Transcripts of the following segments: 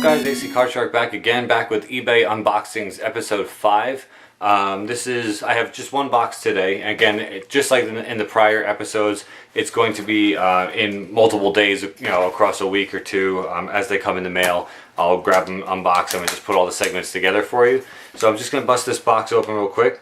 guys, AC Card Shark back again, back with eBay Unboxings episode 5. I have just one box today. Again, just like in the prior episodes, it's going to be in multiple days, across a week or two. As they come in the mail, I'll grab them, unbox them, and just put all the segments together for you. So I'm just going to bust this box open real quick,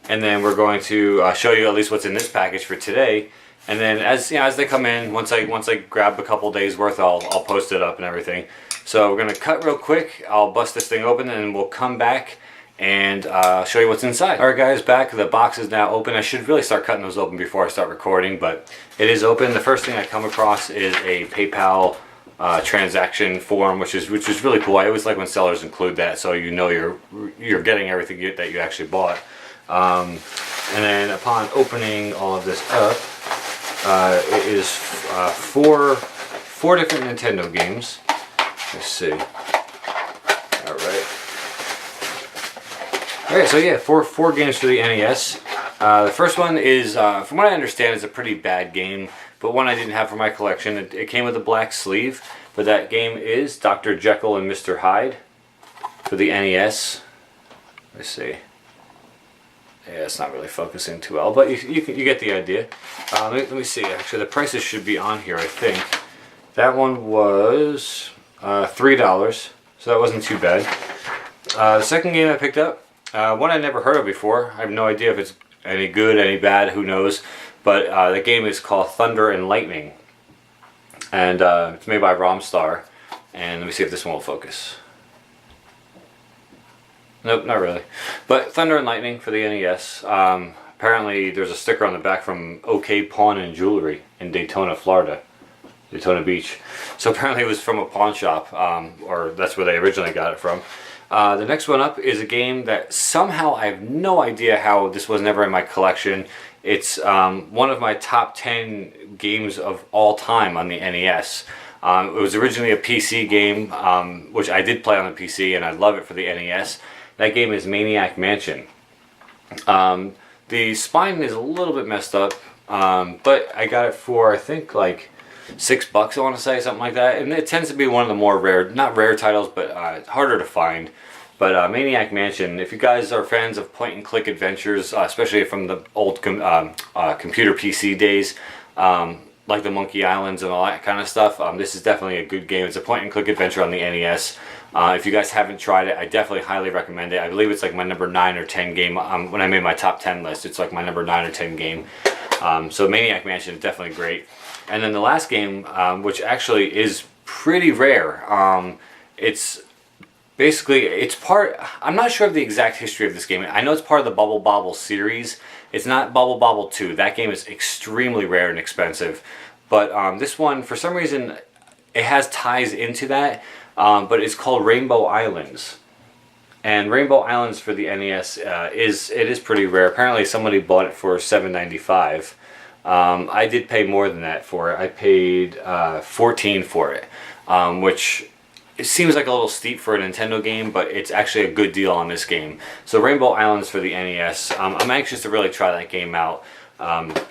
and then we're going to show you at least what's in this package for today. And then as they come in, once I grab a couple days worth, I'll post it up and everything. So we're gonna cut real quick. I'll bust this thing open, and then we'll come back and show you what's inside. All right, guys, back. The box is now open. I should really start cutting those open before I start recording, but it is open. The first thing I come across is a PayPal transaction form, which is really cool. I always like when sellers include that, so you know you're getting everything that you actually bought. And then upon opening all of this up, it is four different Nintendo games. Let's see. Alright, so yeah, four games for the NES. The first one is, from what I understand, is a pretty bad game, but one I didn't have for my collection. It came with a black sleeve, but that game is Dr. Jekyll and Mr. Hyde for the NES. Let's see. Yeah, it's not really focusing too well, but you get the idea. Let me see. Actually, the prices should be on here, I think. That one was $3, so that wasn't too bad. The second game I picked up, one I never heard of before. I have no idea if it's any good, any bad, who knows. But the game is called Thunder and Lightning, and it's made by Romstar. And let me see if this one will focus. Nope, not really. But Thunder and Lightning for the NES. Apparently there's a sticker on the back from OK Pawn and Jewelry in Daytona, Florida. Daytona Beach. So apparently it was from a pawn shop, or that's where they originally got it from. The next one up is a game that somehow I have no idea how this was never in my collection. It's one of my top 10 games of all time on the NES. It was originally a PC game, which I did play on the PC, and I love it for the NES. That game is Maniac Mansion. The spine is a little bit messed up, but I got it for, I think, like $6, I want to say, something like that. And it tends to be one of the more rare, not rare titles, but harder to find. But Maniac Mansion, if you guys are fans of point-and-click adventures, especially from the old computer PC days, like the Monkey Islands and all that kind of stuff, this is definitely a good game. It's a point-and-click adventure on the NES. If you guys haven't tried it, I definitely highly recommend it. I believe it's like my number 9 or 10 game. When I made my top 10 list, it's like my number 9 or 10 game. So Maniac Mansion is definitely great. And then the last game, which actually is pretty rare. It's part, I'm not sure of the exact history of this game. I know it's part of the Bubble Bobble series. It's not Bubble Bobble 2. That game is extremely rare and expensive. But this one, for some reason, it has ties into that. But it's called Rainbow Islands. And Rainbow Islands for the NES is pretty rare. Apparently somebody bought it for $7.95. I did pay more than that for it. I paid $14 for it, which it seems like a little steep for a Nintendo game, but it's actually a good deal on this game. So Rainbow Islands for the NES. I'm anxious to really try that game out.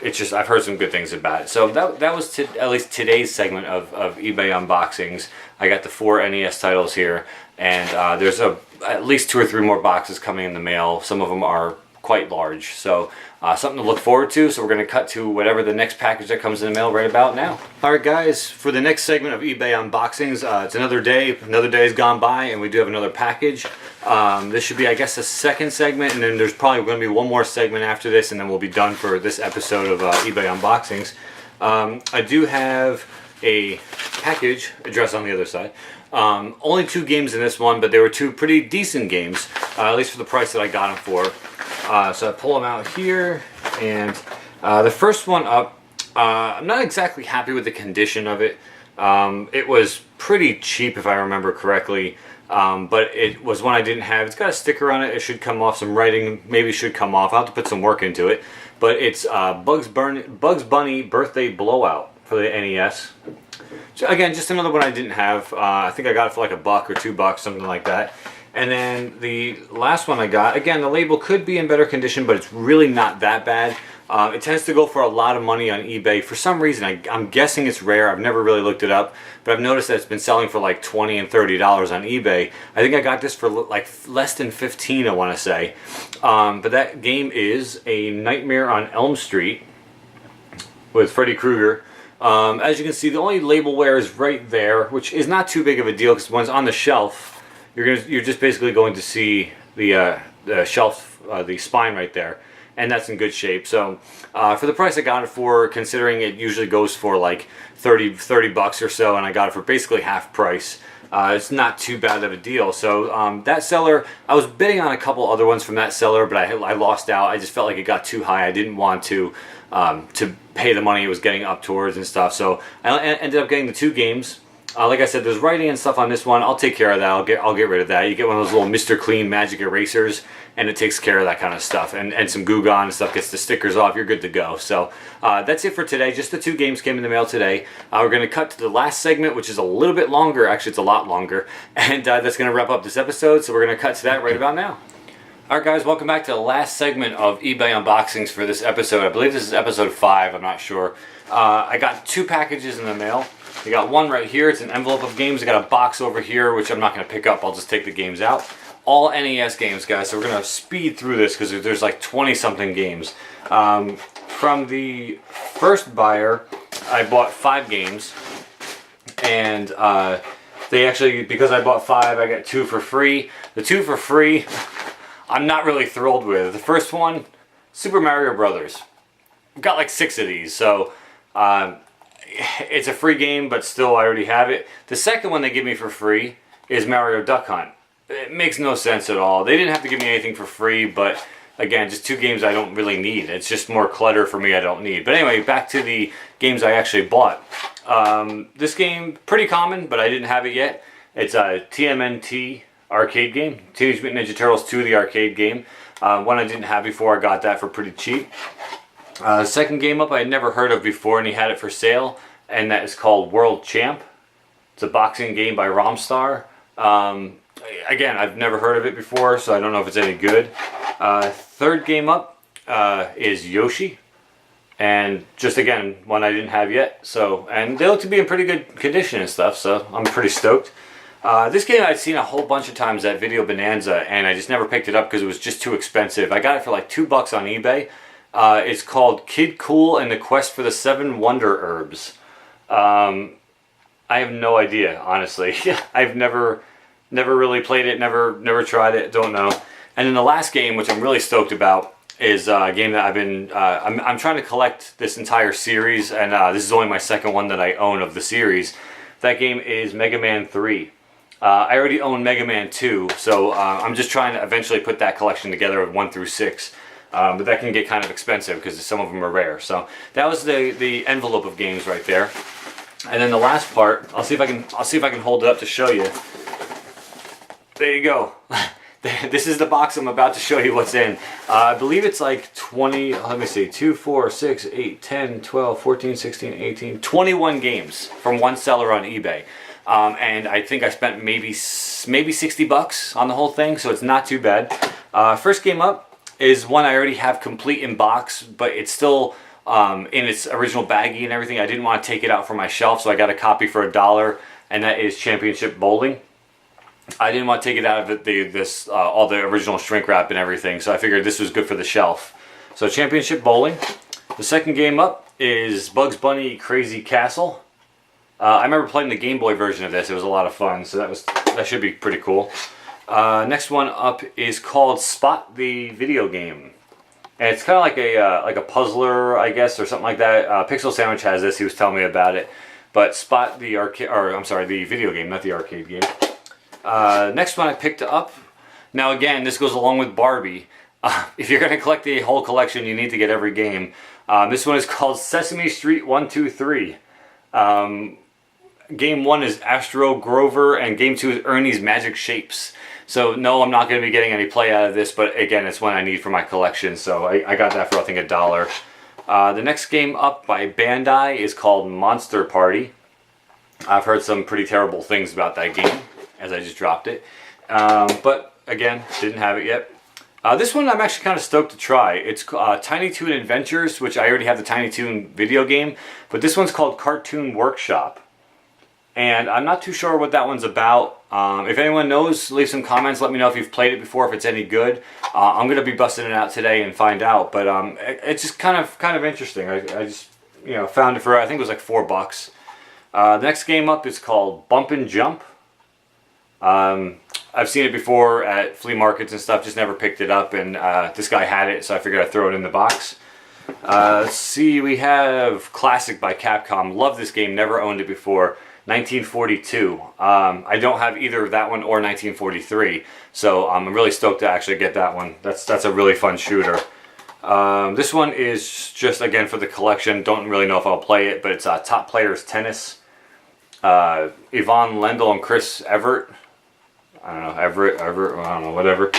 It's just, I've heard some good things about it. So that was at least today's segment of eBay unboxings. I got the 4 NES titles here, and there's at least 2 or 3 more boxes coming in the mail. Some of them are quite large, so something to look forward to. So we're going to cut to whatever the next package that comes in the mail right about now. Alright guys, for the next segment of eBay unboxings, it's another day has gone by, and we do have another package. This should be, I guess, the second segment, and then there's probably going to be one more segment after this, and then we'll be done for this episode of eBay unboxings. I do have a package addressed on the other side. Only 2 games in this one, but they were 2 pretty decent games, at least for the price that I got them for. So I pull them out here, and the first one up, I'm not exactly happy with the condition of it. It was pretty cheap, if I remember correctly, but it was one I didn't have. It's got a sticker on it. It should come off. Some writing maybe should come off. I'll have to put some work into it. But it's Bugs Bunny Birthday Blowout for the NES. So again, just another one I didn't have. I think I got it for like $1 or $2, something like that. And then the last one I got, again, the label could be in better condition, but it's really not that bad. It tends to go for a lot of money on eBay. For some reason, I'm guessing it's rare. I've never really looked it up, but I've noticed that it's been selling for like $20 and $30 on eBay. I think I got this for like less than 15, I want to say. But that game is A Nightmare on Elm Street with Freddy Krueger. As you can see, the only label wear is right there, which is not too big of a deal because when it's on the shelf, you're just basically going to see the shelf, the spine right there. And that's in good shape. So for the price I got it for, considering it usually goes for like 30 bucks or so, and I got it for basically half price, it's not too bad of a deal. So that seller, I was bidding on a couple other ones from that seller, but I lost out. I just felt like it got too high. I didn't want to pay the money it was getting up towards and stuff. So I ended up getting the 2 games. Like I said, there's writing and stuff on this one. I'll take care of that. I'll get rid of that. You get one of those little Mr. Clean magic erasers, and it takes care of that kind of stuff. And some Goo Gone and stuff, gets the stickers off. You're good to go. So that's it for today. Just the 2 games came in the mail today. We're going to cut to the last segment, which is a little bit longer. Actually, it's a lot longer. And that's going to wrap up this episode. So we're going to cut to that right about now. Alright guys, welcome back to the last segment of eBay unboxings for this episode. I believe this is episode 5, I'm not sure. I got 2 packages in the mail. I got one right here, it's an envelope of games. I got a box over here, which I'm not going to pick up, I'll just take the games out. All NES games, guys, so we're going to speed through this because there's like 20 something games. From the first buyer, I bought 5 games. And they actually, because I bought 5, I got 2 for free. The 2 for free, I'm not really thrilled with. The first one, Super Mario Brothers. I've got like 6 of these, so it's a free game, but still I already have it. The second one they give me for free is Mario Duck Hunt. It makes no sense at all. They didn't have to give me anything for free, but again, just 2 games I don't really need. It's just more clutter for me I don't need. But anyway, back to the games I actually bought. This game, pretty common, but I didn't have it yet. It's a TMNT arcade game, Teenage Mutant Ninja Turtles 2, the arcade game. One I didn't have before, I got that for pretty cheap. Second game up I had never heard of before, and he had it for sale, and that is called World Champ. It's a boxing game by Romstar. Again, I've never heard of it before, so I don't know if it's any good. Third game up is Yoshi, and just again, one I didn't have yet. So, and they look to be in pretty good condition and stuff, so I'm pretty stoked. This game I'd seen a whole bunch of times at Video Bonanza, and I just never picked it up because it was just too expensive. I got it for like $2 on eBay. It's called Kid Cool and the Quest for the 7 Wonder Herbs. I have no idea, honestly. I've never really played it, never tried it, don't know. And then the last game, which I'm really stoked about, is a game that I've been, I'm trying to collect this entire series, and this is only my second one that I own of the series. That game is Mega Man 3. I already own Mega Man 2, so I'm just trying to eventually put that collection together of 1 through 6. But that can get kind of expensive because some of them are rare. So that was the envelope of games right there. And then the last part, I'll see if I can hold it up to show you. There you go. This is the box I'm about to show you what's in. I believe it's like 20, let me see, 2, 4, 6, 8, 10, 12, 14, 16, 18, 21 games from one seller on eBay. And I think I spent maybe $60 on the whole thing, so it's not too bad. First game up is one I already have complete in box, but it's still in its original baggie and everything. I didn't want to take it out from my shelf, so I got a copy for $1, and that is Championship Bowling. I didn't want to take it out of all the original shrink wrap and everything, so I figured this was good for the shelf. So Championship Bowling. The second game up is Bugs Bunny Crazy Castle. I remember playing the Game Boy version of this. It was a lot of fun, so that should be pretty cool. Next one up is called Spot the Video Game. And it's kind of like a puzzler, I guess, or something like that. Pixel Sandwich has this. He was telling me about it. But Spot the the video game, not the arcade game. Next one I picked up. Now again, this goes along with Barbie. If you're going to collect the whole collection, you need to get every game. This one is called Sesame Street 1, 2, 3. Game 1 is Astro Grover, and Game 2 is Ernie's Magic Shapes. So no, I'm not going to be getting any play out of this, but again, it's one I need for my collection, so I got that for I think $1. The next game up by Bandai is called Monster Party. I've heard some pretty terrible things about that game, as I just dropped it. But again, didn't have it yet. This one I'm actually kind of stoked to try. It's Tiny Toon Adventures, which I already have the Tiny Toon video game, but this one's called Cartoon Workshop. And I'm not too sure what that one's about. If anyone knows, leave some comments. Let me know if you've played it before, if it's any good. I'm going to be busting it out today and find out. But it's just kind of interesting. I just found it for, I think it was like $4. The next game up is called Bump and Jump. I've seen it before at flea markets and stuff, just never picked it up, and this guy had it, so I figured I'd throw it in the box. Let's see, we have Classic by Capcom. Love this game, never owned it before. 1942. I don't have either that one or 1943, so I'm really stoked to actually get that one. That's a really fun shooter. This one is just, again, for the collection. Don't really know if I'll play it, but it's Top Players Tennis. Yvonne Lendl and Chris Everett. I don't know, Everett, I don't know, whatever.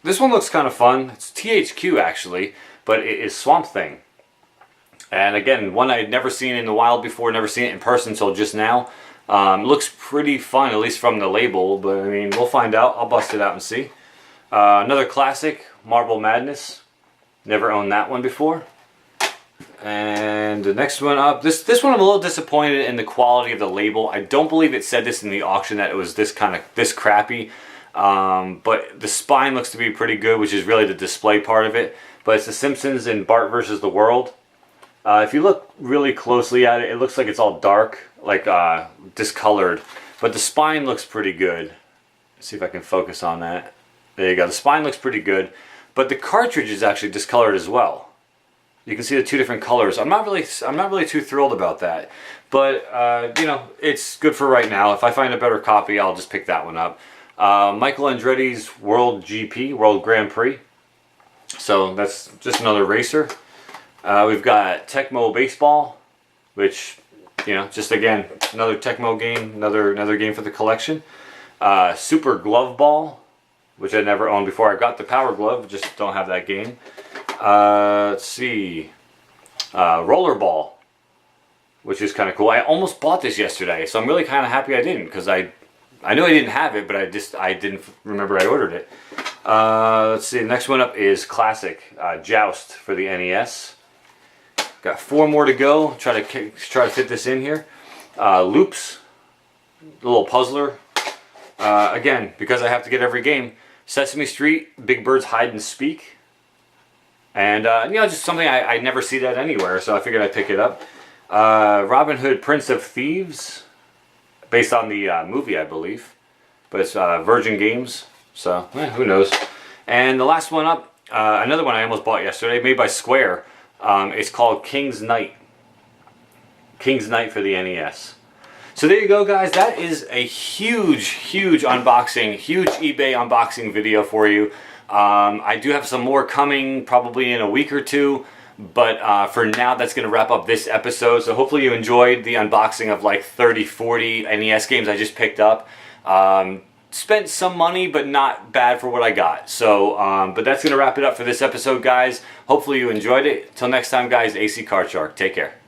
This one looks kind of fun. It's THQ actually, but it is Swamp Thing. And again, one I had never seen in the wild before, never seen it in person until just now. Looks pretty fun, at least from the label, but I mean, we'll find out. I'll bust it out and see. Another classic, Marble Madness. Never owned that one before. And the next one up, this one I'm a little disappointed in the quality of the label. I don't believe it said this in the auction that it was this crappy. But the spine looks to be pretty good, which is really the display part of it. But it's The Simpsons and Bart versus the World. If you look really closely at it, it looks like it's all dark, like discolored. But the spine looks pretty good. Let's see if I can focus on that. There you go. The spine looks pretty good, but the cartridge is actually discolored as well. You can see the two different colors. I'm not really too thrilled about that, but it's good for right now. If I find a better copy, I'll just pick that one up. Michael Andretti's World GP, World Grand Prix. So that's just another racer. We've got Tecmo Baseball, which just again another Tecmo game, another game for the collection. Super Glove Ball, which I never owned before. I got the Power Glove, just don't have that game. Let's see, Rollerball, which is kind of cool. I almost bought this yesterday, so I'm really kind of happy I didn't, because I knew I didn't have it, but I didn't remember I ordered it. Let's see, the next one up is Classic, Joust for the NES. Got 4 more to go. Try to fit this in here. Loops, the little puzzler. Again, because I have to get every game. Sesame Street, Big Bird's Hide and Speak. And, just something I never see that anywhere, so I figured I'd pick it up. Robin Hood, Prince of Thieves, based on the movie, I believe. But it's Virgin Games, so who knows. And the last one up, another one I almost bought yesterday, made by Square. It's called King's Knight. King's Knight for the NES. So there you go, guys. That is a huge unboxing, huge eBay unboxing video for you. I do have some more coming probably in a week or two, but for now that's going to wrap up this episode. So hopefully you enjoyed the unboxing of like 30-40 NES games I just picked up. Spent some money, but not bad for what I got. So, but that's going to wrap it up for this episode, guys. Hopefully you enjoyed it. Till next time, guys, AC Card Shark. Take care.